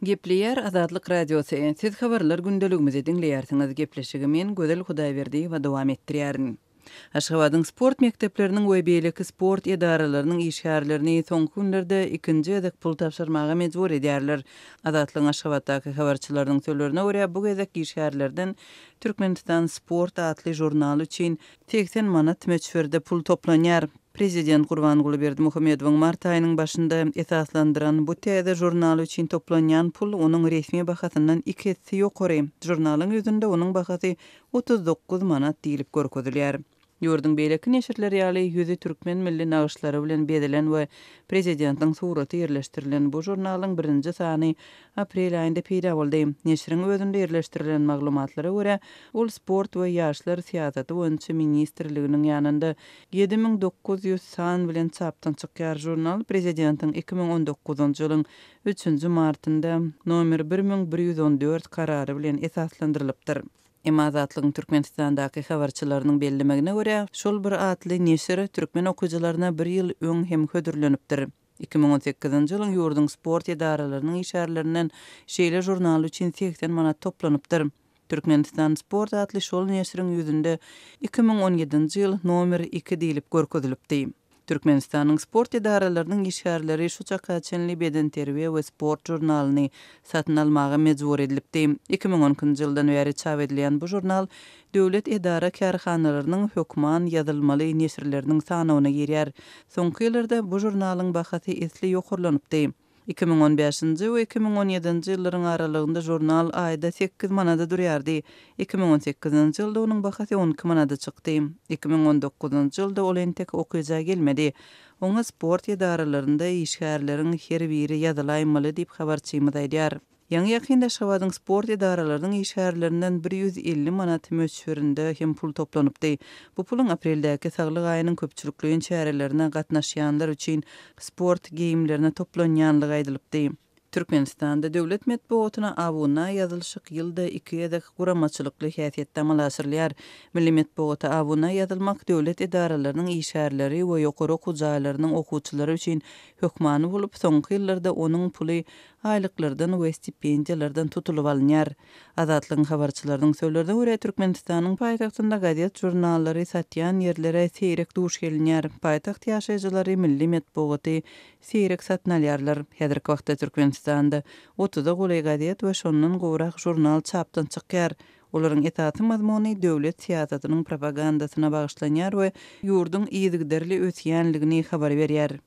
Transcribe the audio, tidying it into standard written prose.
Gepleyer Azadlyk Radiosu. Siz habarlar gündeligimizi dinleýärsiňiz. Gepleşigi men Gözel Hudaýberdi we dowam etdirýärin. Aşgabatyň sport mekdepleriniň we beýleki sport edaralarynyň işgärlerini soňky günlerde ikinji edek pul tapşyrmaga mejbur edýärler. Azatlygyň Aşgabatdaky habarçylarynyň söýlerine görä bu gezek işgärlerden Türkmenistan sport adly jurnaly üçin 80 manat meçferde pul toplanýar. Prezident Gurbanguly Berdimuhammedowyň mart aýynyň başynda esaslandyran bu täze jurnal üçin toplanýan pul onuň resmi bahasyndan 2 hesse ýokary. Jurnalyň ýüzünde onuň bahasy 39 manat diýilip görkezilýär. Ýurdun beýleki neşirler ýaly ýüzi türkmen milli nagyşlary bilen bedelen we prezidentiň suraty ýerleşdirilen bu jurnalyň birinji sany aprel aýynda peýda boldy. Neşiriň özünde ýerleşdirilen maglumatlara görä, ol sport we ýaşlar syýasaty boýunça ministrliginiň ýanynda 7900 san bilen çapdan çykýar. Jurnal prezidentiň 2019-njy ýylyň 3-nji martynda nomer 1114 karary bilen esaslandyrylypdyr. Azatlygyň Türkmenistandaky habarçylarynyň bellemegine görä, şol bir atly neşir türkmen okuwçylaryna 1 ýyl öň hem hödürlenipdir. 2018-nji ýylyň ýurdun sport edaralarynyň işgärlerinden şeýle jurnaly üçin 80 manat toplanıpdyr. Türkmenistan sport atly şol neşiriň ýüzünde 2017-nji ýyl nomer 2 diýilip görkezilipdi. Türkmenistanyň sport edaralarynyň işgärleri şu çaka çenli beden terbiýe we sport jurnalyny satyn almaga mejbur edilipdi. 2010-njy ýyldan beri çap edilen bu jurnal döwlet edara kärhanalarynyň hökman ýazylmaly neşirleriniň sanawyna girýär. Soňky ýyllarda bu jurnalyň bahasy esli ýokurlanypdy. 2015-nji we 2017-nji ýyllaryň aralygynda jurnal aýda 8 manada durýardy. 2018-nji ýylda onuň bahasy 12 manada çykdy. 2019-njy ýylda ol entek okuýja gelmedi. Oňa sport edaralarynda işgärleriň her biri ýazylaýmaly diýip habarçymyz aýdýar. Ýa-ni ýakynda Aşgabatyň sport edaralarynyň işgärlerinden 150 manat möçberinde hem pul toplanypdy. Bu pulun apreldäki saglyk aýynyň köpçülikliğin çärelerine gatnaşýanlar üçin sport geyimlerine toplanýanlygy aýdylypdy. Türkmenistanda döwlet medeniýetine awuna ýazylşyk ýylda 2 edek guramaçylykly häsiýetde amallaşdyrylýar. Milli medeniýete awuna ýazylmak döwlet edaralarynyň işgärleri we ýokary okuwçylarynyň okuwçylary üçin hökmany bolup, soňky ýyllarda onuň puly aýlyklardan we stipendiýalardan tutulup alınýar. Azatlygyň habarçylarynyň söýlerine görä, Türkmenistanyň paýtagtynda gazet jurnallary satýan ýerlere seýrek duş gelinýär. Paýtagt ýaşaýjylary milli medeniýeti seýrek satyn alýarlar. Häzirki wagtda Türkmenistanda 30 goly gazet we şondan gowrak jurnal çapdan çykýar. Olaryň etaty mazmuny döwlet syýasatynyň propagandasyna bagyşlanýar we ýurdun ýygyderli ösýänligini habar berýär.